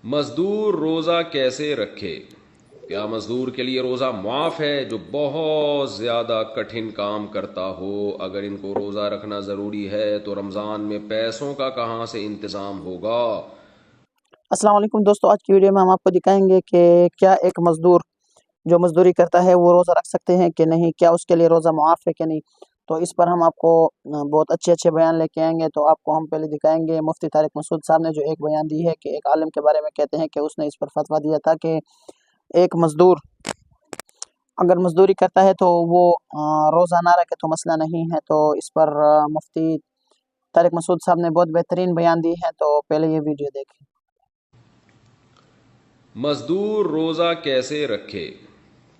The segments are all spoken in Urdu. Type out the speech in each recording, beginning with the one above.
مزدور روزہ کیسے رکھے؟ کیا مزدور کے لیے روزہ معاف ہے جو بہت زیادہ کٹھن کام کرتا ہو؟ اگر ان کو روزہ رکھنا ضروری ہے تو رمضان میں پیسوں کا کہاں سے انتظام ہوگا؟ السلام علیکم دوستو، آج کی ویڈیو میں ہم آپ کو دکھائیں گے کہ کیا ایک مزدور جو مزدوری کرتا ہے وہ روزہ رکھ سکتے ہیں کہ نہیں، کیا اس کے لیے روزہ معاف ہے کہ نہیں۔ تو اس پر ہم آپ کو بہت اچھے بیان لے کے آئیں گے۔ تو آپ کو ہم پہلے دکھائیں گے مفتی طارق مسعود صاحب نے جو ایک بیان دی ہے کہ ایک عالم کے بارے میں کہتے ہیں کہ اس نے اس پر فتویٰ دیا تھا کہ ایک مزدور اگر مزدوری کرتا ہے تو وہ روزہ نہ رکھے تو مسئلہ نہیں ہے۔ تو اس پر مفتی طارق مسعود صاحب نے بہت بہترین بیان دی ہے، تو پہلے یہ ویڈیو دیکھیں۔ مزدور روزہ کیسے رکھے؟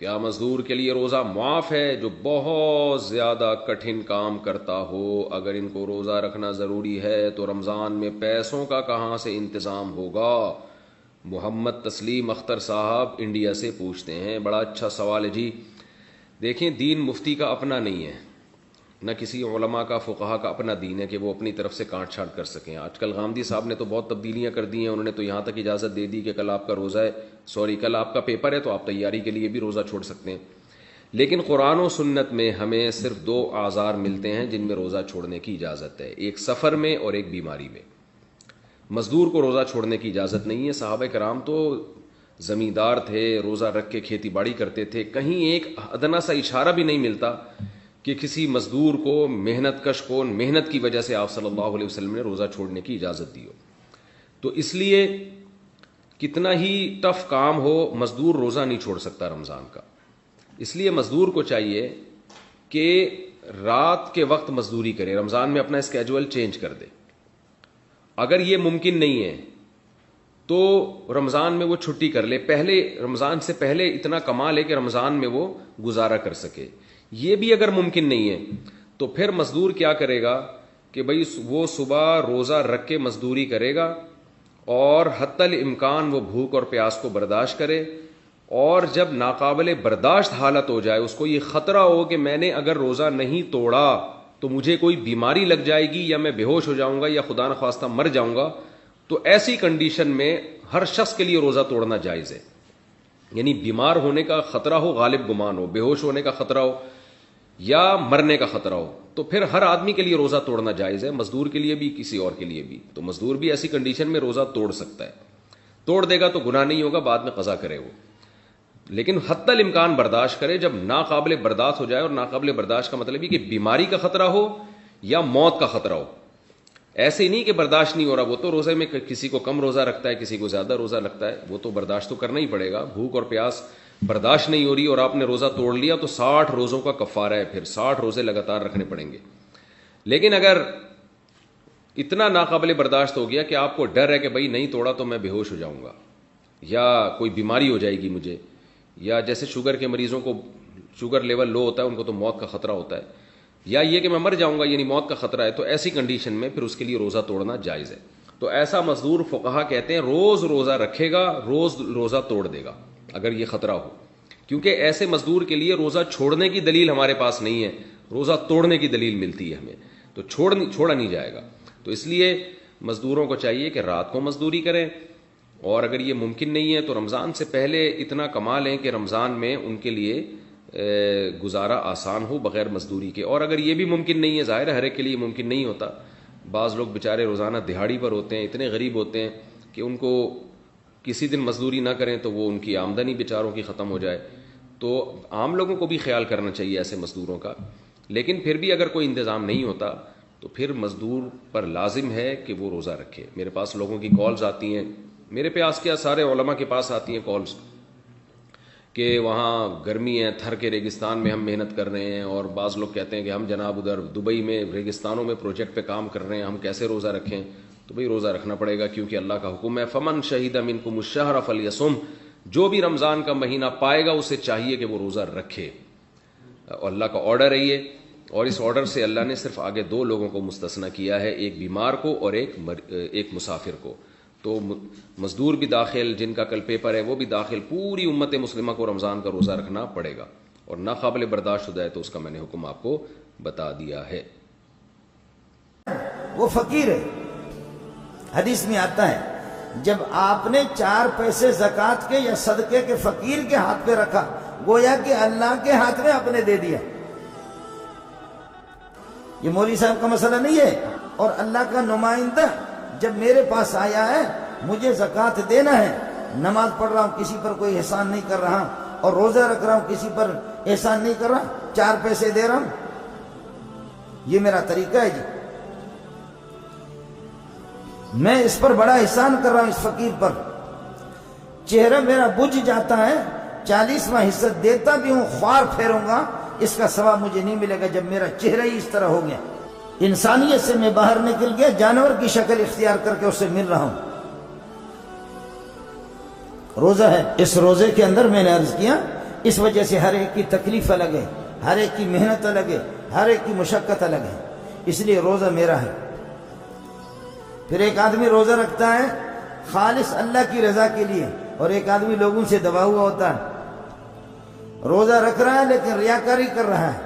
کیا مزدور کے لیے روزہ معاف ہے جو بہت زیادہ کٹھن کام کرتا ہو؟ اگر ان کو روزہ رکھنا ضروری ہے تو رمضان میں پیسوں کا کہاں سے انتظام ہوگا؟ محمد تسلیم اختر صاحب انڈیا سے پوچھتے ہیں۔ بڑا اچھا سوال ہے جی۔ دیکھیں، دین مفتی کا اپنا نہیں ہے، نہ کسی علماء کا فقہا کا اپنا دین ہے کہ وہ اپنی طرف سے کاٹ چھانٹ کر سکیں۔ آج کل غامدی صاحب نے تو بہت تبدیلیاں کر دی ہیں، انہوں نے تو یہاں تک اجازت دے دی کہ کل آپ کا روزہ ہے، کل آپ کا پیپر ہے تو آپ تیاری کے لیے بھی روزہ چھوڑ سکتے ہیں۔ لیکن قرآن و سنت میں ہمیں صرف دو اعذار ملتے ہیں جن میں روزہ چھوڑنے کی اجازت ہے، ایک سفر میں اور ایک بیماری میں۔ مزدور کو روزہ چھوڑنے کی اجازت نہیں ہے۔ صحابہ کرام تو زمیندار تھے، روزہ رکھ کے کھیتی باڑی کرتے تھے، کہیں ایک ادنا سا اشارہ بھی نہیں ملتا کہ کسی مزدور کو، محنت کش کو، محنت کی وجہ سے آپ صلی اللہ علیہ وسلم نے روزہ چھوڑنے کی اجازت دی ہو۔ تو اس لیے کتنا ہی ٹف کام ہو، مزدور روزہ نہیں چھوڑ سکتا رمضان کا۔ اس لیے مزدور کو چاہیے کہ رات کے وقت مزدوری کرے، رمضان میں اپنا اسکیجول چینج کر دے۔ اگر یہ ممکن نہیں ہے تو رمضان میں وہ چھٹی کر لے، پہلے رمضان سے پہلے اتنا کما لے کہ رمضان میں وہ گزارا کر سکے۔ یہ بھی اگر ممکن نہیں ہے تو پھر مزدور کیا کرے گا کہ بھئی وہ صبح روزہ رکھ کے مزدوری کرے گا اور حتی الامکان وہ بھوک اور پیاس کو برداشت کرے، اور جب ناقابل برداشت حالت ہو جائے، اس کو یہ خطرہ ہو کہ میں نے اگر روزہ نہیں توڑا تو مجھے کوئی بیماری لگ جائے گی یا میں بے ہوش ہو جاؤں گا یا خدا نخواستہ مر جاؤں گا، تو ایسی کنڈیشن میں ہر شخص کے لیے روزہ توڑنا جائز ہے۔ یعنی بیمار ہونے کا خطرہ ہو، غالب گمان ہو، بے ہوش ہونے کا خطرہ ہو یا مرنے کا خطرہ ہو، تو پھر ہر آدمی کے لیے روزہ توڑنا جائز ہے، مزدور کے لیے بھی، کسی اور کے لیے بھی۔ تو مزدور بھی ایسی کنڈیشن میں روزہ توڑ سکتا ہے، توڑ دے گا تو گناہ نہیں ہوگا، بعد میں قضا کرے وہ، لیکن حتی الامکان برداشت کرے۔ جب ناقابل برداشت ہو جائے، اور ناقابل برداشت کا مطلب یہ کہ بیماری کا خطرہ ہو یا موت کا خطرہ ہو، ایسے ہی نہیں کہ برداشت نہیں ہو رہا، وہ تو روزے میں کسی کو کم روزہ رکھتا ہے، کسی کو زیادہ روزہ رکھتا ہے، وہ تو برداشت تو کرنا ہی پڑے گا۔ بھوک اور پیاس برداشت نہیں ہو رہی اور آپ نے روزہ توڑ لیا تو 60 روزوں کا کفارہ ہے، پھر 60 روزے لگاتار رکھنے پڑیں گے۔ لیکن اگر اتنا ناقابل برداشت ہو گیا کہ آپ کو ڈر ہے کہ بھئی نہیں توڑا تو میں بے ہوش ہو جاؤں گا یا کوئی بیماری ہو جائے گی مجھے، یا جیسے شوگر کے مریضوں کو شوگر لیول لو ہوتا ہے، ان کو تو موت کا خطرہ ہوتا ہے، یا یہ کہ میں مر جاؤں گا یعنی موت کا خطرہ ہے، تو ایسی کنڈیشن میں پھر اس کے لیے روزہ توڑنا جائز ہے۔ تو ایسا مزدور فقہا کہتے ہیں روز روزہ رکھے گا، روز روزہ توڑ دے گا اگر یہ خطرہ ہو، کیونکہ ایسے مزدور کے لیے روزہ چھوڑنے کی دلیل ہمارے پاس نہیں ہے، روزہ توڑنے کی دلیل ملتی ہے ہمیں، تو چھوڑا نہیں جائے گا۔ تو اس لیے مزدوروں کو چاہیے کہ رات کو مزدوری کریں، اور اگر یہ ممکن نہیں ہے تو رمضان سے پہلے اتنا کما لیں کہ رمضان میں ان کے لیے گزارا آسان ہو بغیر مزدوری کے۔ اور اگر یہ بھی ممکن نہیں ہے، ظاہر ہے ہر ایک کے لیے ممکن نہیں ہوتا، بعض لوگ بیچارے روزانہ دہاڑی پر ہوتے ہیں، اتنے غریب ہوتے ہیں کہ ان کو کسی دن مزدوری نہ کریں تو وہ ان کی آمدنی بیچاروں کی ختم ہو جائے، تو عام لوگوں کو بھی خیال کرنا چاہیے ایسے مزدوروں کا۔ لیکن پھر بھی اگر کوئی انتظام نہیں ہوتا تو پھر مزدور پر لازم ہے کہ وہ روزہ رکھے۔ میرے پاس لوگوں کی کالز آتی ہیں، میرے پاس کیا سارے علماء کے پاس آتی ہیں کالز، کہ وہاں گرمی ہے، تھر کے ریگستان میں ہم محنت کر رہے ہیں، اور بعض لوگ کہتے ہیں کہ ہم جناب ادھر دبئی میں ریگستانوں میں پروجیکٹ پہ کام کر رہے ہیں، ہم کیسے روزہ رکھیں؟ تو بھئی روزہ رکھنا پڑے گا، کیونکہ اللہ کا حکم ہے فمن شہید منکم الشہر فلیصم، جو بھی رمضان کا مہینہ پائے گا اسے چاہیے کہ وہ روزہ رکھے، اور اللہ کا آرڈر ہے یہ، اور اس آرڈر سے اللہ نے صرف آگے دو لوگوں کو مستثنی کیا ہے، ایک بیمار کو اور ایک مسافر کو۔ تو مزدور بھی داخل، جن کا کل پیپر ہے وہ بھی داخل، پوری امت مسلمہ کو رمضان کا روزہ رکھنا پڑے گا، اور ناقابل برداشت ہو جائے تو اس کا میں نے حکم آپ کو بتا دیا ہے۔ وہ فقیر ہے، حدیث میں آتا ہے جب آپ نے 4 پیسے زکوٰۃ کے یا صدقے کے فقیر کے ہاتھ پہ رکھا، گویا کہ اللہ کے ہاتھ میں آپ نے دے دیا۔ یہ مولوی صاحب کا مسئلہ نہیں ہے۔ اور اللہ کا نمائندہ جب میرے پاس آیا ہے، مجھے زکوٰۃ دینا ہے، نماز پڑھ رہا ہوں، کسی پر کوئی احسان نہیں کر رہا، اور روزہ رکھ رہا ہوں، کسی پر احسان نہیں کر رہا، 4 پیسے دے رہا ہوں، یہ میرا طریقہ ہے جی۔ میں اس پر بڑا احسان کر رہا ہوں، اس فقیر پر، چہرہ میرا بجھ جاتا ہے، 40واں حصہ دیتا بھی ہوں، خوار پھیروں گا، اس کا ثواب مجھے نہیں ملے گا جب میرا چہرہ ہی اس طرح ہو گیا۔ انسانیت سے میں باہر نکل گیا، جانور کی شکل اختیار کر کے اس سے مل رہا ہوں۔ روزہ ہے، اس روزے کے اندر میں نے عرض کیا، اس وجہ سے ہر ایک کی تکلیف الگ ہے، ہر ایک کی محنت الگ ہے، ہر ایک کی مشقت الگ ہے، اس لیے روزہ میرا ہے۔ پھر ایک آدمی روزہ رکھتا ہے خالص اللہ کی رضا کے لیے، اور ایک آدمی لوگوں سے دبا ہوا ہوتا ہے، روزہ رکھ رہا ہے لیکن ریاکاری کر رہا ہے،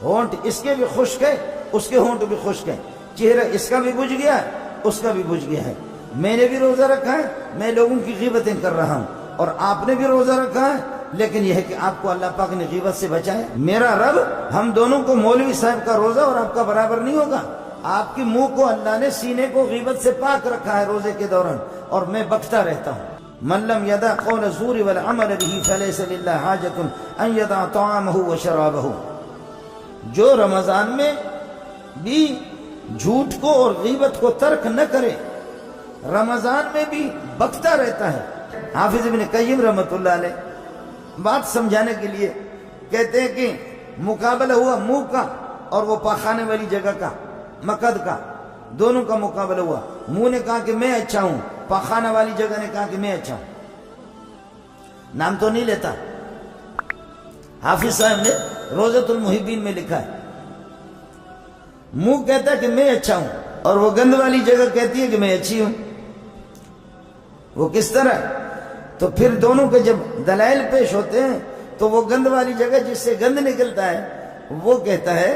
ہونٹ اس کے بھی خشک ہے، اس کے ہونٹ بھی خشک ہے، چہرہ اس کا بھی بجھ گیا ہے، اس کا بھی بجھ گیا ہے۔ میں نے بھی روزہ رکھا ہے، میں لوگوں کی غیبتیں کر رہا ہوں، اور آپ نے بھی روزہ رکھا ہے، لیکن یہ ہے کہ آپ کو اللہ پاک نے غیبت سے بچایا۔ میرا رب ہم دونوں کو، مولوی صاحب کا روزہ اور آپ کا برابر نہیں ہوگا۔ آپ کے منہ کو اللہ نے، سینے کو غیبت سے پاک رکھا ہے روزے کے دوران، اور میں بکتا رہتا ہوں۔ من لم يدع قول الزور والعمل به فليس لله حاجة ان يدع طعامه وشرابه۔ جو رمضان میں بھی جھوٹ کو اور غیبت کو ترک نہ کرے، رمضان میں بھی بکتا رہتا ہے۔ حافظ ابن قیم رحمۃ اللہ علیہ بات سمجھانے کے لیے کہتے ہیں کہ مقابلہ ہوا منہ کا اور وہ پاخانے والی جگہ کا، مقد کا، دونوں کا مقابلہ ہوا۔ منہ نے کہا کہ میں اچھا ہوں، پاخانہ والی جگہ نے کہا کہ میں اچھا ہوں۔ نام تو نہیں لیتا، حافظ صاحب نے روضۃ المحبین میں لکھا ہے۔ منہ کہتا ہے کہ میں اچھا ہوں، اور وہ گند والی جگہ کہتی ہے کہ میں اچھی ہوں۔ وہ کس طرح؟ تو پھر دونوں کے جب دلائل پیش ہوتے ہیں تو وہ گند والی جگہ جس سے گند نکلتا ہے وہ کہتا ہے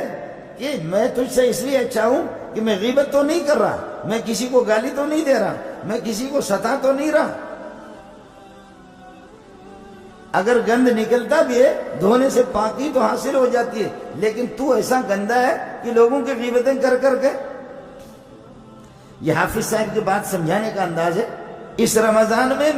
کہ میں تجھ سے اس لیے اچھا ہوں کہ میں غیبت تو نہیں کر رہا، میں کسی کو گالی تو نہیں دے رہا، میں کسی کو ستا تو نہیں رہا۔ اگر گند نکلتا بھی ہے، دھونے سے پاکی تو حاصل ہو جاتی ہے، لیکن تو ایسا گندا ہے کہ لوگوں کی غیبتیں کر کر کے۔ یہ حافظ صاحب کی بات سمجھانے کا انداز ہے۔ اس رمضان میں